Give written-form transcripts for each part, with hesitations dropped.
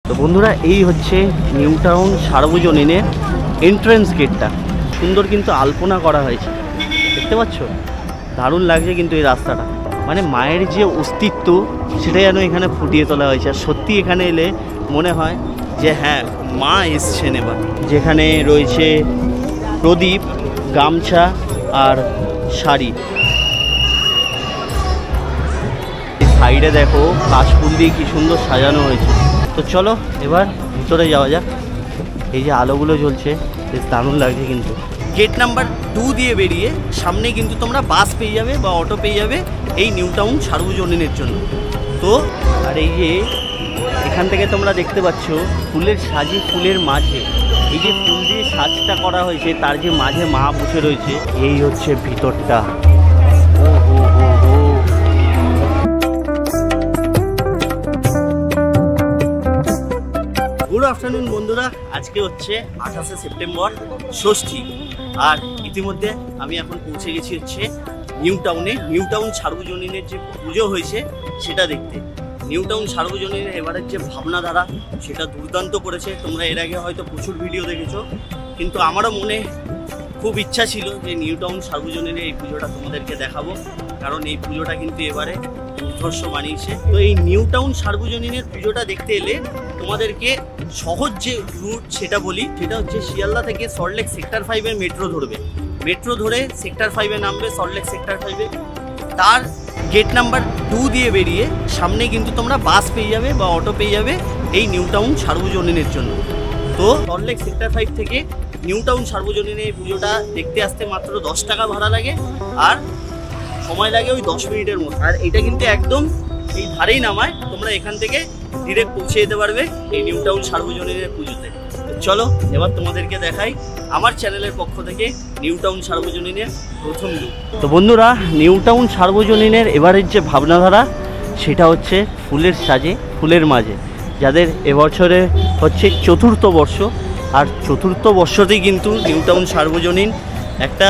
তো বন্ধুরা, এই হচ্ছে নিউ টাউন সার্বজনীনের এন্ট্রেন্স গেটটা। সুন্দর কিন্তু আলপনা করা হয়েছে, দেখতে পাচ্ছ? দারুণ লাগছে কিন্তু এই রাস্তাটা। মানে মায়ের যে অস্তিত্ব সেটা যেন এখানে ফুটিয়ে তোলা হয়েছে। আর সত্যি এখানে এলে মনে হয় যে হ্যাঁ, মা এসছেন এবার। যেখানে রয়েছে প্রদীপ, গামছা আর শাড়ি। সাইডে দেখো কাশফুল দিয়ে কি সুন্দর সাজানো হয়েছে। তো চলো এবার ভিতরে যাওয়া যাক। এই যে আলোগুলো জ্বলছে, বেশ দারুণ লাগছে কিন্তু। গেট নাম্বার 2 দিয়ে বেরিয়ে সামনে কিন্তু তোমরা বাস পেয়ে যাবে বা অটো পেয়ে যাবে এই নিউ টাউন সার্বজনীনের জন্য। তো আর এই যে এখান থেকে তোমরা দেখতে পাচ্ছ ফুলের সাজে, ফুলের মাঝে এই যে ফুল দিয়ে সাজটা করা হয়েছে, তার যে মাঝে মা বসে রয়েছে, এই হচ্ছে ভিতরটা। গুড আফটারনুন বন্ধুরা, আজকে হচ্ছে 28শে সেপ্টেম্বর, ষষ্ঠী। আর ইতিমধ্যে আমি এখন পৌঁছে গেছি হচ্ছে নিউ টাউনে। নিউ টাউন সার্বজনীনের যে পুজো হয়েছে সেটা দেখতে। নিউ টাউন সার্বজনীনের এবারের যে ভাবনাধারা সেটা দুর্দান্ত করেছে। তোমরা এর আগে হয়তো প্রচুর ভিডিও দেখেছো, কিন্তু আমারও মনে খুব ইচ্ছা ছিল যে নিউ টাউন সার্বজনীনের এই পুজোটা তোমাদেরকে দেখাবো, কারণ এই পুজোটা কিন্তু এবারে উৎকর্ষ বানিয়েছে। তো এই নিউ টাউন সার্বজনীনের পুজোটা দেখতে এলে তোমাদেরকে সহজ যে রুট সেটা বলি, সেটা হচ্ছে শিয়ালদা থেকে সল্টলেক সেক্টর 5-এর মেট্রো ধরবে। মেট্রো ধরে সেক্টর 5-এ নামবে, সল্টলেক সেক্টর 5-এ। তার গেট নাম্বার 2 দিয়ে বেরিয়ে সামনে কিন্তু তোমরা বাস পেয়ে যাবে বা অটো পেয়ে যাবে এই নিউ টাউন সার্বজনীনের জন্য। তো সল্টলেক সেক্টর 5 থেকে নিউ টাউন সার্বজনীনের এই পুজোটা দেখতে আসতে মাত্র 10 টাকা ভাড়া লাগে, আর সময় লাগে ওই 10 মিনিটের মতো। আর এটা কিন্তু একদম এই ধারেই নামায়, তোমরা এখান থেকে ডিরেক্ট পৌঁছে যেতে পারবে এই নিউ টাউন সার্বজনীনের পুজোতে। চলো এবার তোমাদেরকে দেখাই আমার চ্যানেলের পক্ষ থেকে নিউ টাউন সার্বজনীনের প্রথম লুক। তো বন্ধুরা, নিউ টাউন সার্বজনীনের এবারের যে ভাবনাধারা সেটা হচ্ছে ফুলের সাজে, ফুলের মাঝে। যাদের এবছরে হচ্ছে 4র্থ বর্ষ, আর 4র্থ বর্ষতেই কিন্তু নিউ টাউন সার্বজনীন একটা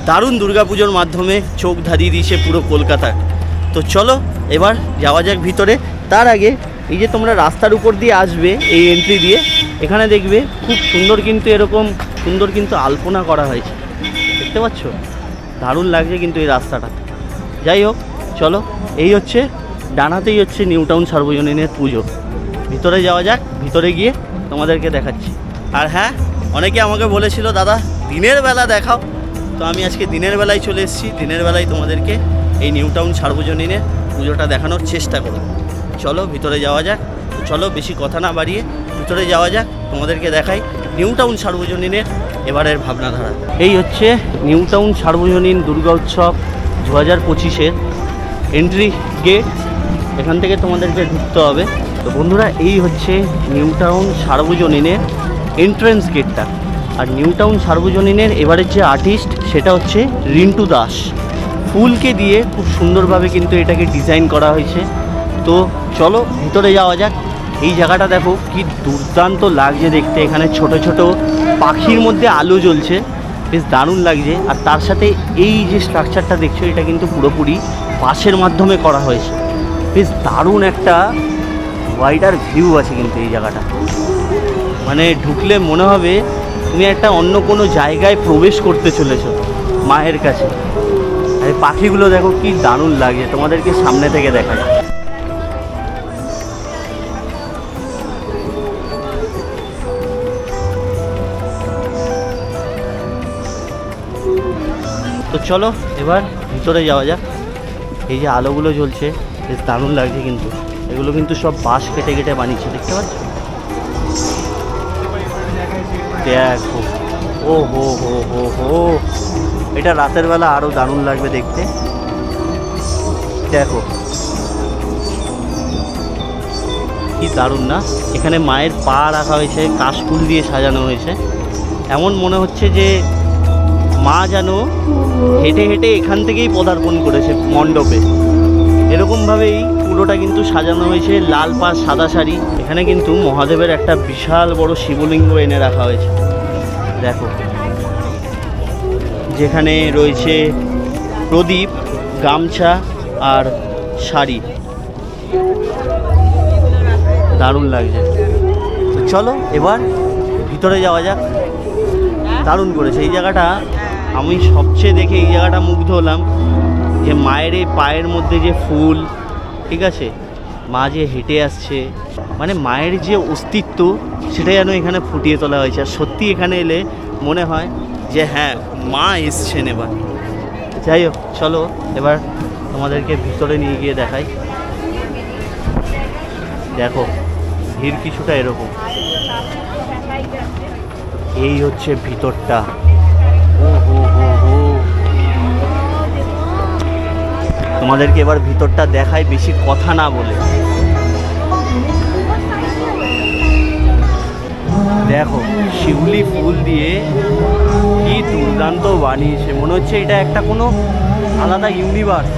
দারুণ দুর্গাপুজোর মাধ্যমে চোখ ধাঁধিয়ে দিয়েছে পুরো কলকাতা। তো চলো এবার যাওয়া যাক ভিতরে। তার আগে এই যে তোমরা রাস্তার উপর দিয়ে আসবে, এই এন্ট্রি দিয়ে, এখানে দেখবে খুব সুন্দর কিন্তু এরকম সুন্দর কিন্তু আলপনা করা হয়েছে, দেখতে পাচ্ছ? দারুণ লাগছে কিন্তু এই রাস্তাটা। যাই হোক, চলো এই হচ্ছে ডানাতেই হচ্ছে নিউ টাউন সার্বজনীনের পুজো। ভিতরে যাওয়া যাক, ভিতরে গিয়ে তোমাদেরকে দেখাচ্ছি। আর হ্যাঁ, অনেকে আমাকে বলেছিল দাদা দিনের বেলা দেখাও, তো আমি আজকে দিনের বেলায় চলে এসেছি। দিনের বেলায় তোমাদেরকে এই নিউ টাউন সার্বজনীনের পুজোটা দেখানোর চেষ্টা করব। চলো ভিতরে যাওয়া যাক। চলো বেশি কথা না বাড়িয়ে ভিতরে যাওয়া যাক, তোমাদেরকে দেখাই নিউ টাউন সার্বজনীনের এবারের ভাবনাধারা। এই হচ্ছে নিউ টাউন সার্বজনীন দুর্গা উৎসব 2025-এর এন্ট্রি গেট। এখান থেকে তোমাদেরকে ঢুকতে হবে। তো বন্ধুরা, এই হচ্ছে নিউ টাউন সার্বজনীনের এন্ট্রেন্স গেটটা। আর নিউ টাউন সার্বজনীনের এবারের যে আর্টিস্ট সেটা হচ্ছে রিন্টু দাস। ফুলকে দিয়ে খুব সুন্দরভাবে কিন্তু এটাকে ডিজাইন করা হয়েছে। তো চলো ভিতরে যাওয়া যাক। এই জায়গাটা দেখো কি দুর্দান্ত লাগছে দেখতে। এখানে ছোট ছোট পাখির মধ্যে আলো জ্বলছে, বেশ দারুণ লাগছে। আর তার সাথে এই যে স্ট্রাকচারটা দেখছো, এটা কিন্তু পুরোপুরি বাঁশের মাধ্যমে করা হয়েছে। বেশ দারুণ একটা ওয়াইডার ভিউ আছে কিন্তু এই জায়গাটা। মানে ঢুকলে মনে হবে তুমি একটা অন্য কোনো জায়গায় প্রবেশ করতে চলেছো মায়ের কাছে। আর এই পাখিগুলো দেখো কি দারুণ লাগে, তোমাদেরকে সামনে থেকে দেখায়। তো চলো এবার ভিতরে যাওয়া যাক। এই যে আলোগুলো জ্বলছে বেশ দারুণ লাগছে কিন্তু। এগুলো কিন্তু সব বাঁশ কেটে কেটে বানিয়েছে, দেখতে পাচ্ছ? দেখো, ও হো হো হো হো, এটা রাতের বেলা আরও দারুণ লাগবে দেখতে। দেখো কি দারুণ না? এখানে মায়ের পা রাখা হয়েছে, কাশফুল দিয়ে সাজানো হয়েছে। এমন মনে হচ্ছে যে মা যেন হেঁটে হেঁটে এখান থেকেই পদার্পণ করেছে মণ্ডপে। এরকমভাবেই পুরোটা কিন্তু সাজানো হয়েছে, লাল পাড় সাদা শাড়ি। এখানে কিন্তু মহাদেবের একটা বিশাল বড় শিবলিঙ্গ এনে রাখা হয়েছে, দেখো। যেখানে রয়েছে প্রদীপ, গামছা আর শাড়ি, দারুণ লাগছে। চলো এবার ভিতরে যাওয়া যাক। দারুণ করেছে এই জায়গাটা। আমি সবচেয়ে দেখে এই জায়গাটা মুগ্ধ হলাম যে মায়ের এই পায়ের মধ্যে যে ফুল, ঠিক আছে, মা যে হেঁটে আসছে, মানে মায়ের যে অস্তিত্ব সেটা যেন এখানে ফুটিয়ে তোলা হয়েছে। আর সত্যি এখানে এলে মনে হয় যে হ্যাঁ মা এসছেন এবার। যাই হোক চলো এবার তোমাদেরকে ভিতরে নিয়ে গিয়ে দেখাই। দেখো ভিড় কিছুটা এরকম, এই হচ্ছে ভিতরটা। তোমাদেরকে এবার ভিতরটা দেখাই বেশি কথা না বলে। দেখো শিউলি ফুল দিয়ে কি দুর্দান্ত বানিয়েছে, মনে হচ্ছে এটা একটা কোনো আলাদা ইউনিভার্স।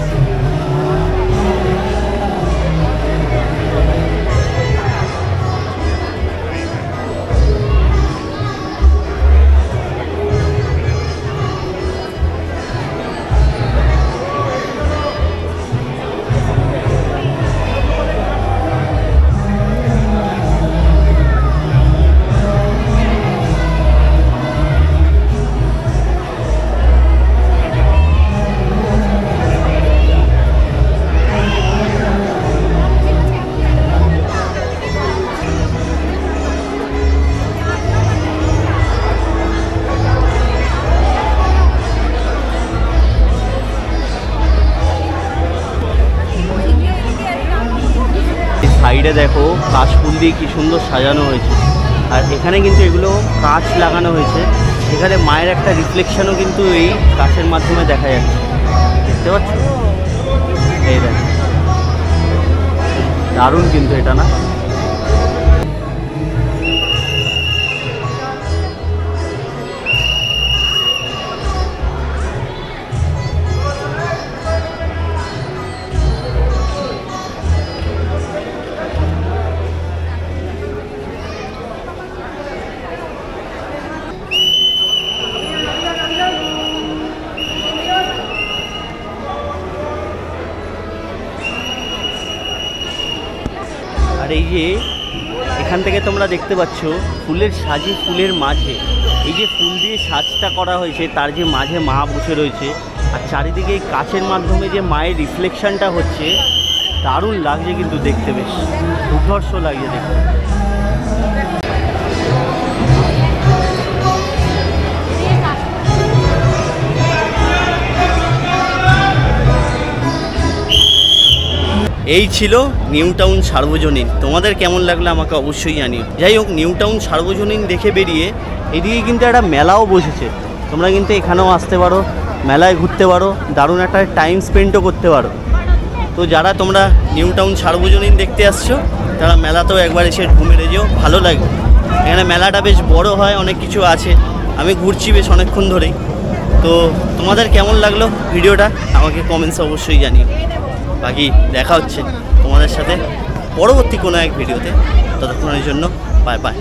সাইডে দেখো কাশ ফুল দিয়ে কি সুন্দর সাজানো হয়েছে। আর এখানে কিন্তু এগুলো কাঁচ লাগানো হয়েছে, এখানে মায়ের একটা রিফ্লেকশনও কিন্তু এই কাঁচের মাধ্যমে দেখা যাচ্ছে, দেখতে পাচ্ছ? এই দেখ, দারুণ কিন্তু এটা না? আর এই যে এখান থেকে তোমরা দেখতে পাচ্ছ ফুলের সাজে, ফুলের মাঝে এই যে ফুল দিয়ে সাজটা করা হয়েছে, তার যে মাঝে মা বসে রয়েছে, আর চারিদিকে এই কাচের মাধ্যমে যে মায়ের রিফ্লেকশনটা হচ্ছে, দারুণ লাগছে কিন্তু দেখতে, বেশ দুর্ধর্ষ লাগছে দেখতে। এই ছিল নিউ টাউন সার্বজনীন। তোমাদের কেমন লাগলো আমাকে অবশ্যই জানিও। যাই হোক, নিউ টাউন সার্বজনীন দেখে বেরিয়ে এদিকে কিন্তু একটা মেলাও বসেছে, তোমরা কিন্তু এখানেও আসতে পারো, মেলায় ঘুরতে পারো, দারুণ একটা টাইম স্পেন্ডও করতে পারো। তো যারা তোমরা নিউ টাউন সার্বজনীন দেখতে আসছো তারা মেলাতেও একবার এসে ঘুরে যেও, ভালো লাগবে। এখানে মেলাটা বেশ বড় হয়, অনেক কিছু আছে, আমি ঘুরছি বেশ অনেকক্ষণ ধরেই। তো তোমাদের কেমন লাগলো ভিডিওটা আমাকে কমেন্টসে অবশ্যই জানিও। বাকি দেখা হচ্ছে তোমাদের সাথে পরবর্তী কোনো এক ভিডিওতে, ততক্ষণের জন্য বাই বাই।